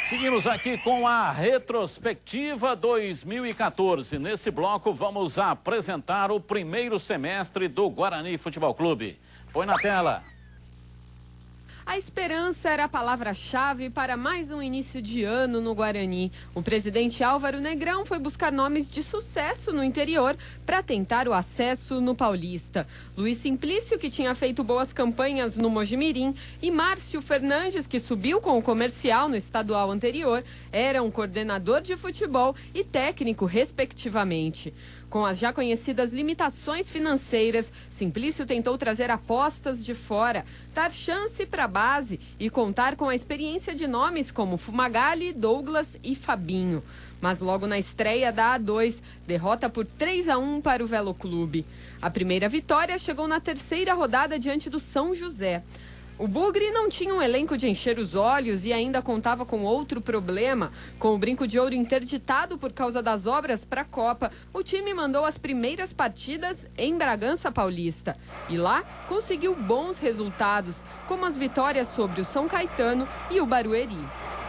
Seguimos aqui com a retrospectiva 2014. Nesse bloco vamos apresentar o primeiro semestre do Guarani Futebol Clube. Põe na tela. A esperança era a palavra-chave para mais um início de ano no Guarani. O presidente Álvaro Negrão foi buscar nomes de sucesso no interior para tentar o acesso no Paulista. Luiz Simplício, que tinha feito boas campanhas no Mojimirim, e Márcio Fernandes, que subiu com o Comercial no estadual anterior, eram coordenador de futebol e técnico, respectivamente. Com as já conhecidas limitações financeiras, Simplício tentou trazer apostas de fora, dar chance para a base e contar com a experiência de nomes como Fumagalli, Douglas e Fabinho. Mas logo na estreia da A2, derrota por 3-1 para o Velo Clube. A primeira vitória chegou na terceira rodada diante do São José. O Bugre não tinha um elenco de encher os olhos e ainda contava com outro problema. Com o Brinco de Ouro interditado por causa das obras para a Copa, o time mandou as primeiras partidas em Bragança Paulista. E lá conseguiu bons resultados, como as vitórias sobre o São Caetano e o Barueri.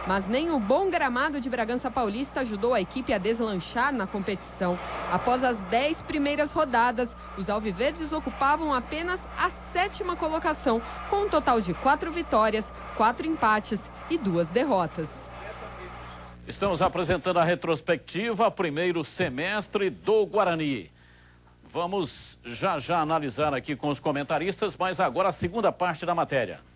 Mas nem o bom gramado de Bragança Paulista ajudou a equipe a deslanchar na competição. Após as 10 primeiras rodadas, os alviverdes ocupavam apenas a 7ª colocação, com um total de 4 vitórias, 4 empates e 2 derrotas. Estamos apresentando a retrospectiva, primeiro semestre do Guarani. Vamos já analisar aqui com os comentaristas, mas agora a segunda parte da matéria.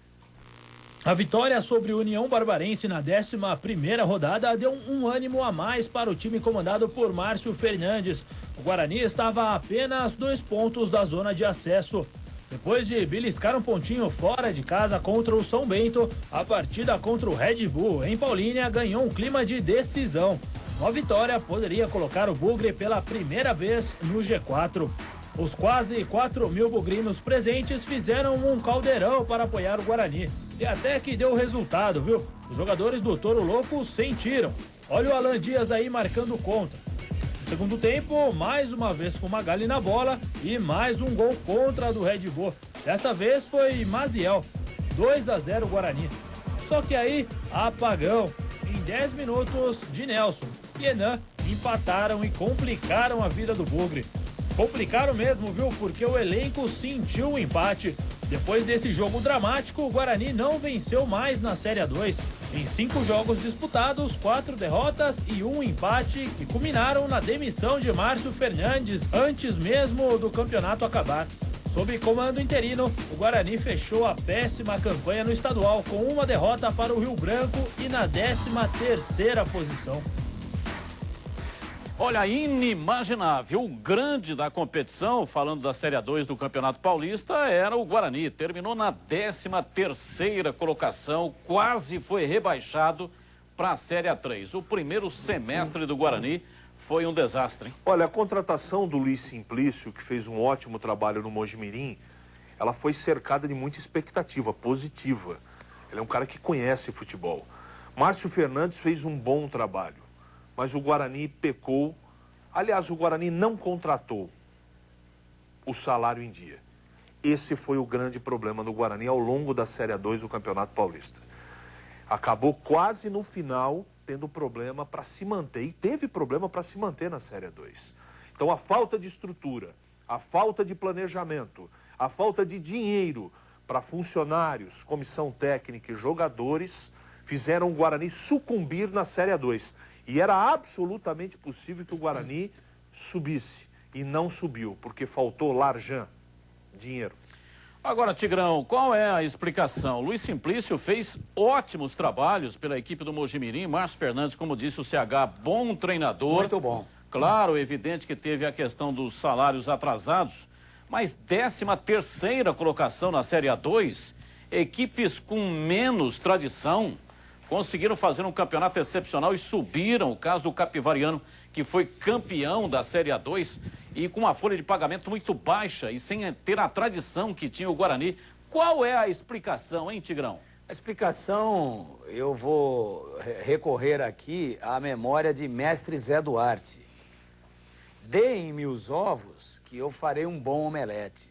A vitória sobre o União Barbarense na 11ª rodada deu um ânimo a mais para o time comandado por Márcio Fernandes. O Guarani estava a apenas 2 pontos da zona de acesso. Depois de beliscar um pontinho fora de casa contra o São Bento, a partida contra o Red Bull em Paulínia ganhou um clima de decisão. Uma vitória poderia colocar o Bugre pela primeira vez no G4. Os quase 4.000 bugrinos presentes fizeram um caldeirão para apoiar o Guarani. E até que deu resultado, viu? Os jogadores do Toro Louco sentiram. Olha o Alan Dias aí marcando conta. No segundo tempo, mais uma vez Fumagalli na bola e mais um gol contra do Red Bull. Dessa vez foi Maziel. 2-0 Guarani. Só que aí, apagão. Em 10 minutos de Nelson e Enan empataram e complicaram a vida do Bugre. Complicaram mesmo, viu? Porque o elenco sentiu o empate. Depois desse jogo dramático, o Guarani não venceu mais na Série A2. Em 5 jogos disputados, 4 derrotas e 1 empate, que culminaram na demissão de Márcio Fernandes antes mesmo do campeonato acabar. Sob comando interino, o Guarani fechou a péssima campanha no estadual com uma derrota para o Rio Branco e na 13ª posição. Olha, inimaginável, o grande da competição, falando da Série A2 do Campeonato Paulista, era o Guarani. Terminou na 13ª colocação, quase foi rebaixado para a Série A3. O primeiro semestre do Guarani foi um desastre, hein? Olha, a contratação do Luiz Simplício, que fez um ótimo trabalho no Mojimirim, ela foi cercada de muita expectativa positiva. Ele é um cara que conhece futebol. Márcio Fernandes fez um bom trabalho. Mas o Guarani pecou. Aliás, o Guarani não contratou o salário em dia. Esse foi o grande problema do Guarani ao longo da Série A2 do Campeonato Paulista. Acabou quase no final tendo problema para se manter. E teve problema para se manter na Série A2. Então a falta de estrutura, a falta de planejamento, a falta de dinheiro para funcionários, comissão técnica e jogadores fizeram o Guarani sucumbir na Série A2. E era absolutamente possível que o Guarani subisse. E não subiu, porque faltou Larjan, dinheiro. Agora, Tigrão, qual é a explicação? Luiz Simplício fez ótimos trabalhos pela equipe do Mojimirim. Márcio Fernandes, como disse o CH, bom treinador. Muito bom. Claro, evidente que teve a questão dos salários atrasados. Mas 13ª colocação na Série A2, equipes com menos tradição conseguiram fazer um campeonato excepcional e subiram. O caso do Capivariano, que foi campeão da Série A2 e com uma folha de pagamento muito baixa e sem ter a tradição que tinha o Guarani. Qual é a explicação, hein, Tigrão? A explicação, eu vou recorrer aqui à memória de mestre Zé Duarte. Deem-me os ovos que eu farei um bom omelete.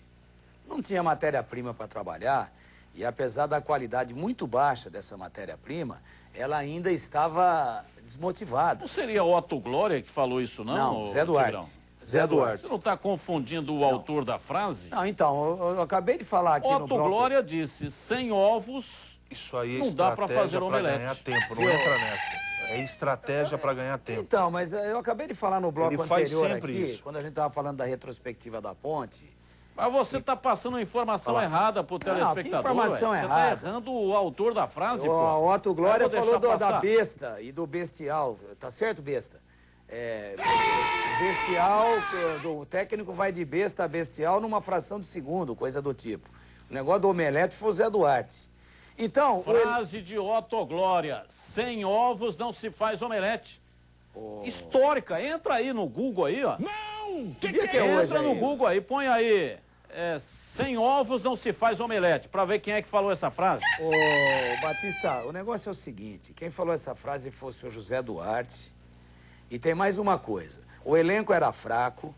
Não tinha matéria-prima para trabalhar E apesar da qualidade muito baixa dessa matéria-prima, ela ainda estava desmotivada. Não seria Otto Glória que falou isso, não? Não, Zé Duarte. Tigrão? Zé Duarte. Você não está confundindo o autor da frase? Não, então, eu acabei de falar aqui no Otto bloco... Glória disse, sem ovos, Isso aí é não dá para fazer pra omelete. ganhar tempo, não entra nessa. É estratégia para ganhar tempo. Então, mas eu acabei de falar no bloco Ele faz anterior sempre aqui, isso. quando a gente estava falando da retrospectiva da ponte... Mas você está passando uma informação errada pro telespectador. que informação Você errada? está errando o autor da frase, O pô. Otto Glória Eu vou falou deixar da passar. besta e do bestial. Tá certo, besta? Bestial, o técnico vai de besta a bestial numa fração de segundo, coisa do tipo. O negócio do omelete foi o Zé Duarte. Então... Frase de Otto Glória, sem ovos não se faz omelete. Histórica, entra aí no Google aí, ó. Que dia que é hoje? Entra no Google aí, põe aí, sem ovos não se faz omelete, pra ver quem é que falou essa frase. Ô, Batista, o negócio é o seguinte, quem falou essa frase foi o senhor José Duarte. E tem mais uma coisa, o elenco era fraco,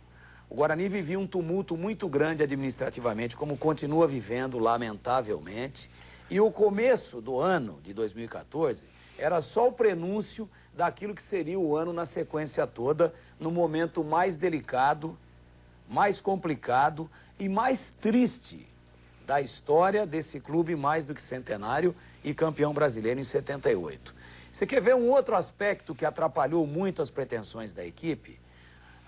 o Guarani vivia um tumulto muito grande administrativamente, como continua vivendo, lamentavelmente. E o começo do ano de 2014 era só o prenúncio daquilo que seria o ano na sequência toda, no momento mais delicado, mais complicado e mais triste da história desse clube mais do que centenário e campeão brasileiro em 78. Você quer ver um outro aspecto que atrapalhou muito as pretensões da equipe?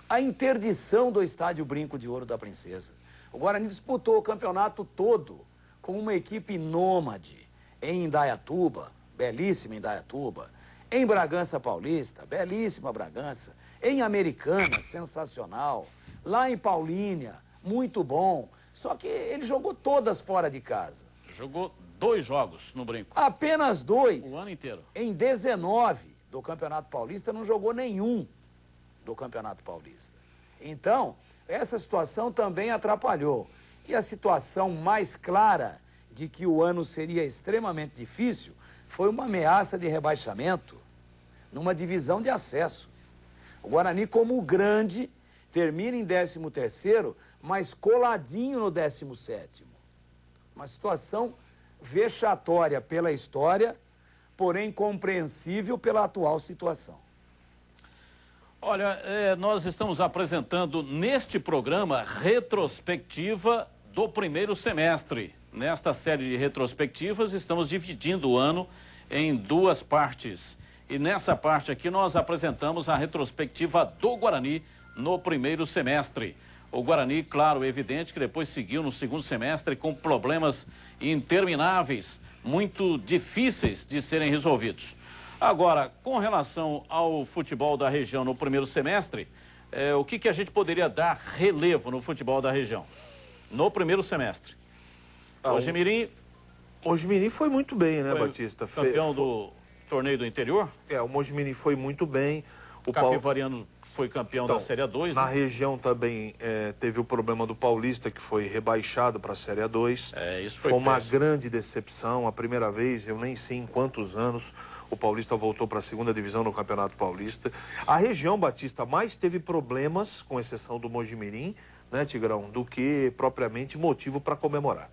A interdição do estádio Brinco de Ouro da Princesa. O Guarani disputou o campeonato todo com uma equipe nômade em Indaiatuba, belíssima Indaiatuba, em Bragança Paulista, belíssima Bragança, em Americana, sensacional, lá em Paulínia, muito bom, só que ele jogou todas fora de casa. Jogou 2 jogos no Brinco. Apenas 2. O ano inteiro. Em 19 do Campeonato Paulista, não jogou nenhum do Campeonato Paulista. Então, essa situação também atrapalhou. E a situação mais clara de que o ano seria extremamente difícil foi uma ameaça de rebaixamento numa divisão de acesso. O Guarani, como grande, termina em 13º, mas coladinho no 17º. Uma situação vexatória pela história, porém compreensível pela atual situação. Olha, nós estamos apresentando neste programa retrospectiva do primeiro semestre. Nesta série de retrospectivas, estamos dividindo o ano em 2 partes. E nessa parte aqui nós apresentamos a retrospectiva do Guarani no primeiro semestre. O Guarani, claro, evidente que depois seguiu no segundo semestre com problemas intermináveis, muito difíceis de serem resolvidos. Agora, com relação ao futebol da região no primeiro semestre, o que a gente poderia dar relevo no futebol da região no primeiro semestre? Mojimirim... Mojimirim foi muito bem, né, Batista? Campeão do torneio do interior? O Mojimirim foi muito bem. O Capivariano foi campeão da Série A2. Na né? região também teve o problema do Paulista, que foi rebaixado para a Série A2. Isso foi uma péssimo. grande decepção. A primeira vez, eu nem sei em quantos anos, o Paulista voltou para a 2ª divisão no Campeonato Paulista. A região, Batista, mais teve problemas, com exceção do Mojimirim, né, Tigrão, do que propriamente motivo para comemorar.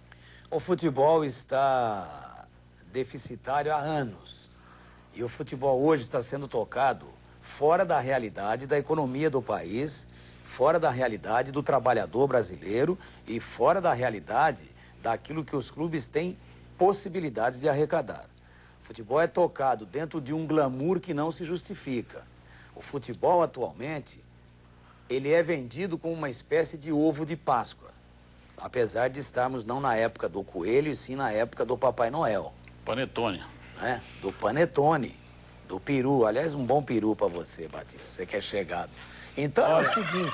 O futebol está deficitário há anos. E o futebol hoje está sendo tocado fora da realidade da economia do país, fora da realidade do trabalhador brasileiro e fora da realidade daquilo que os clubes têm possibilidades de arrecadar. O futebol é tocado dentro de um glamour que não se justifica. O futebol, atualmente, ele é vendido como uma espécie de ovo de Páscoa. Apesar de estarmos não na época do coelho, e sim na época do Papai Noel. Panetone. Né? Do panetone, do peru. Aliás, um bom peru para você, Batista, você que é chegado. Então, Olha,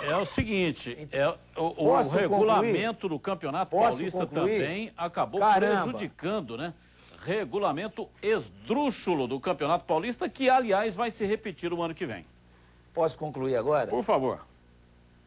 é o seguinte... o regulamento do Campeonato Paulista concluir? também acabou prejudicando, né? Regulamento esdrúxulo do Campeonato Paulista, que, aliás, vai se repetir o ano que vem. Posso concluir agora? Por favor.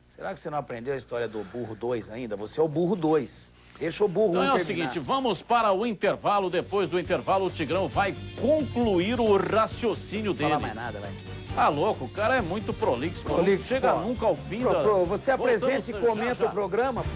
Será que você não aprendeu a história do burro 2 ainda? Você é o burro 2. Deixa o burro 1 Então é o terminar. seguinte, vamos para o intervalo. Depois do intervalo, o Tigrão vai concluir o raciocínio dele. Não fala mais nada, vai. Tá louco, o cara é muito prolixo. Não chega nunca ao fim da... Você apresenta e comenta o programa, pô.